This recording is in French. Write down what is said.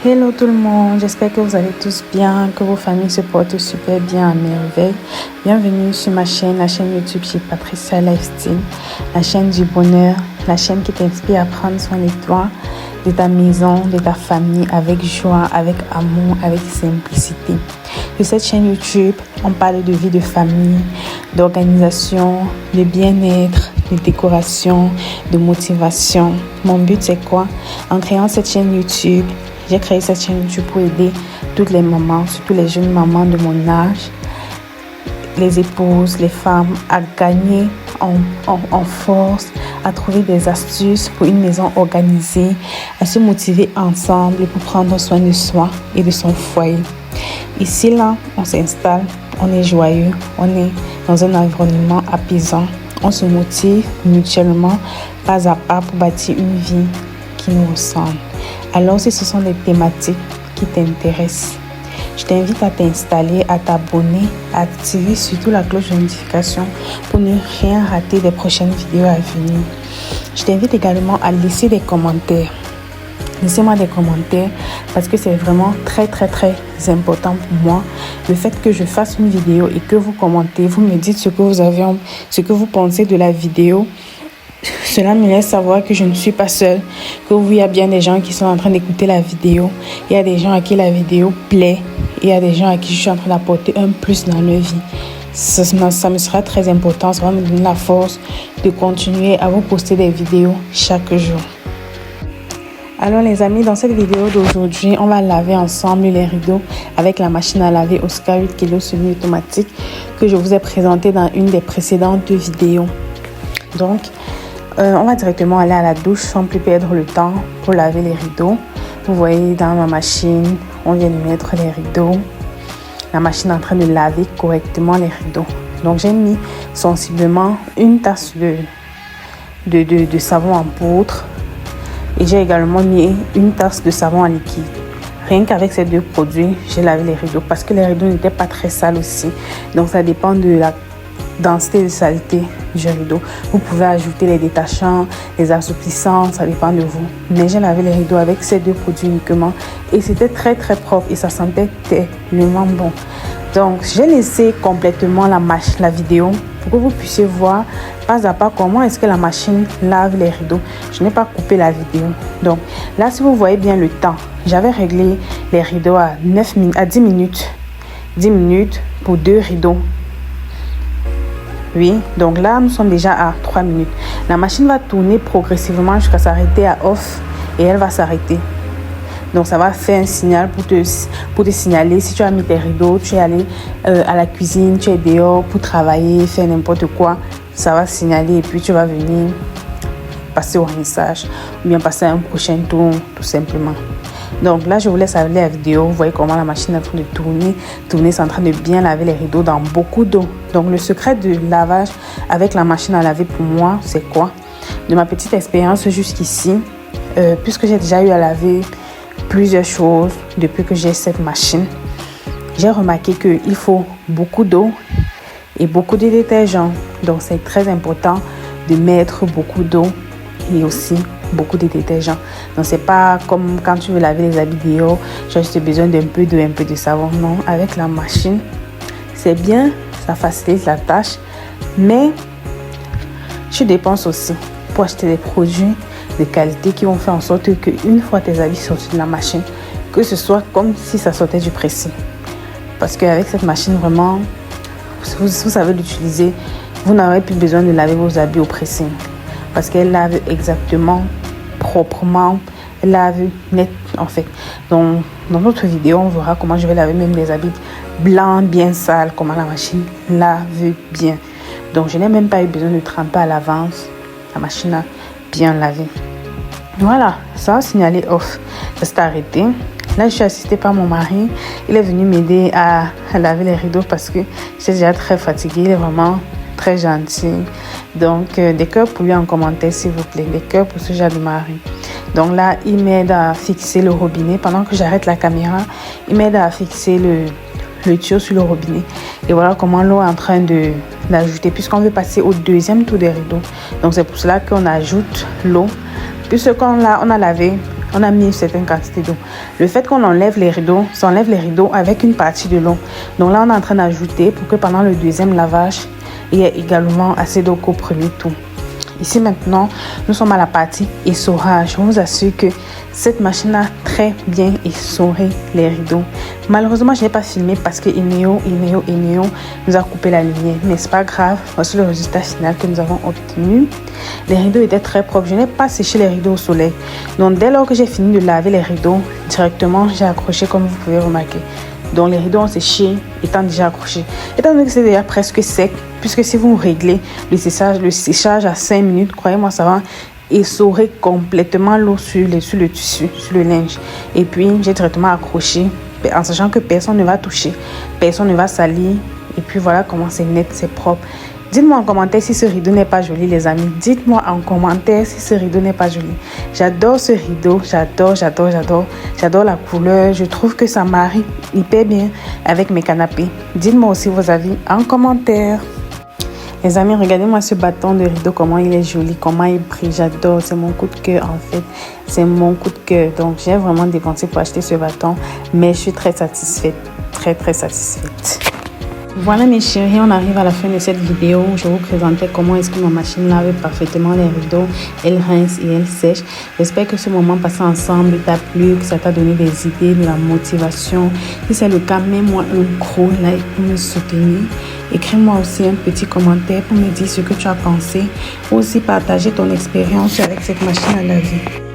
Hello tout le monde, j'espère que vous allez tous bien, que vos familles se portent super bien à merveille. Bienvenue sur ma chaîne, la chaîne YouTube chez Patricia Lifestyle, la chaîne du bonheur, la chaîne qui t'inspire à prendre soin de toi, de ta maison, de ta famille, avec joie, avec amour, avec simplicité. Sur cette chaîne YouTube, on parle de vie de famille, d'organisation, de bien-être, de décoration, de motivation. Mon but c'est quoi? En créant cette chaîne YouTube, j'ai créé cette chaîne YouTube pour aider toutes les mamans, surtout les jeunes mamans de mon âge, les épouses, les femmes, à gagner en force, à trouver des astuces pour une maison organisée, à se motiver ensemble pour prendre soin de soi et de son foyer. Ici, là, on s'installe, on est joyeux, on est dans un environnement apaisant. On se motive mutuellement, pas à pas, pour bâtir une vie qui nous ressemble. Alors, si ce sont des thématiques qui t'intéressent, je t'invite à t'installer, à t'abonner, à activer surtout la cloche de notification pour ne rien rater des prochaines vidéos à venir. Je t'invite également à laisser des commentaires. Laissez-moi des commentaires parce que c'est vraiment très important pour moi. Le fait que je fasse une vidéo et que vous commentez, vous me dites ce que vous pensez de la vidéo. Cela me laisse savoir que je ne suis pas seule, que oui, il y a bien des gens qui sont en train d'écouter la vidéo. Il y a des gens à qui la vidéo plaît et il y a des gens à qui je suis en train d'apporter un plus dans leur vie. Ça me sera très important, ça va me donner la force de continuer à vous poster des vidéos chaque jour. Alors les amis, dans cette vidéo d'aujourd'hui, on va laver ensemble les rideaux avec la machine à laver Oscar 8 kg semi-automatique que je vous ai présenté dans une des précédentes vidéos. Donc, on va directement aller à la douche sans plus perdre le temps pour laver les rideaux. Vous voyez dans ma machine, on vient de mettre les rideaux. La machine est en train de laver correctement les rideaux. Donc j'ai mis sensiblement une tasse de savon en poudre. Et j'ai également mis une tasse de savon en liquide. Rien qu'avec ces deux produits, j'ai lavé les rideaux parce que les rideaux n'étaient pas très sales aussi. Donc ça dépend de la densité de saleté du rideau. Vous pouvez ajouter les détachants, les assouplissants, ça dépend de vous. Mais j'ai lavé les rideaux avec ces deux produits uniquement et c'était très propre et ça sentait tellement bon. Donc j'ai laissé complètement la vidéo pour que vous puissiez voir pas à pas comment est-ce que la machine lave les rideaux. Je n'ai pas coupé la vidéo. Donc là, si vous voyez bien le temps, j'avais réglé les rideaux à 10 minutes. 10 minutes pour 2 rideaux. Oui, donc là, nous sommes déjà à 3 minutes. La machine va tourner progressivement jusqu'à s'arrêter à off et elle va s'arrêter. Donc, ça va faire un signal pour te signaler si tu as mis tes rideaux, tu es allé à la cuisine, tu es dehors pour travailler, faire n'importe quoi. Ça va signaler et puis tu vas venir passer au rinçage ou bien passer à un prochain tour, tout simplement. Donc là, je vous laisse avec la vidéo. Vous voyez comment la machine est en train de tourner. C'est en train de bien laver les rideaux dans beaucoup d'eau. Donc le secret de lavage avec la machine à laver pour moi, c'est quoi? De ma petite expérience jusqu'ici, puisque j'ai déjà eu à laver plusieurs choses depuis que j'ai cette machine, j'ai remarqué qu'il faut beaucoup d'eau et beaucoup de détergent. Donc c'est très important de mettre beaucoup d'eau et aussi beaucoup de détergent. Donc c'est pas comme quand tu veux laver les habits dehors, tu as juste besoin d'un peu d'eau, un peu de savon. Non, avec la machine, c'est bien, ça facilite la tâche, mais tu dépenses aussi pour acheter des produits de qualité qui vont faire en sorte que une fois tes habits sortis de la machine, que ce soit comme si ça sortait du pressing. Parce qu'avec cette machine, vraiment, vous savez l'utiliser, vous n'aurez plus besoin de laver vos habits au pressing. Parce qu'elle lave exactement, proprement, elle lave net en fait. Donc dans notre vidéo, on verra comment je vais laver même les habits blancs, bien sales, comment la machine lave bien. Donc je n'ai même pas eu besoin de tremper à l'avance. La machine a bien lavé. Voilà, ça a signalé off. Ça s'est arrêté. Là, je suis assistée par mon mari. Il est venu m'aider à laver les rideaux parce que j'étais déjà très fatiguée. Il est vraiment très gentil. Donc, des cœurs pour lui en commentaire, s'il vous plaît. Des cœurs pour ce genre de mari. Donc là, il m'aide à fixer le robinet. Pendant que j'arrête la caméra, il m'aide à fixer le tuyau sur le robinet. Et voilà comment l'eau est en train d'ajouter. Puisqu'on veut passer au deuxième tour des rideaux. Donc, c'est pour cela qu'on ajoute l'eau. Puisqu'on a lavé on a mis une certaine quantité d'eau. Le fait qu'on enlève les rideaux, ça enlève les rideaux avec une partie de l'eau. Donc là, on est en train d'ajouter pour que pendant le deuxième lavage, il y ait également assez d'eau qu'au premier tour. Ici maintenant, nous sommes à la partie essorage. On vous assure que cette machine a très bien essoré les rideaux. Malheureusement, je n'ai pas filmé parce que Ineo nous a coupé la lumière. Mais c'est pas grave, voici le résultat final que nous avons obtenu. Les rideaux étaient très propres. Je n'ai pas séché les rideaux au soleil. Donc dès lors que j'ai fini de laver les rideaux, directement j'ai accroché comme vous pouvez remarquer. Donc les rideaux ont séché étant déjà accrochés. Étant donné que c'est déjà presque sec, puisque si vous réglez le séchage à 5 minutes, croyez-moi, ça va essorer complètement l'eau sur le tissu, sur le linge. Et puis j'ai directement accroché en sachant que personne ne va toucher, personne ne va salir. Et puis voilà comment c'est net, c'est propre. Dites-moi en commentaire si ce rideau n'est pas joli, les amis. Dites-moi en commentaire si ce rideau n'est pas joli. J'adore ce rideau. J'adore la couleur. Je trouve que ça marie hyper bien avec mes canapés. Dites-moi aussi vos avis en commentaire. Les amis, regardez-moi ce bâton de rideau, comment il est joli, comment il brille. J'adore. C'est mon coup de cœur en fait. C'est mon coup de cœur. Donc, j'ai vraiment dépensé pour acheter ce bâton. Mais je suis très satisfaite. Très satisfaite. Voilà mes chéris, on arrive à la fin de cette vidéo où je vous présentais comment est-ce que ma machine lave parfaitement les rideaux. Elle rince et elle sèche. J'espère que ce moment passé ensemble t'a plu, que ça t'a donné des idées, de la motivation. Si c'est le cas, mets-moi un gros like pour me soutenir. Écris-moi aussi un petit commentaire pour me dire ce que tu as pensé. Ou aussi partager ton expérience avec cette machine à laver.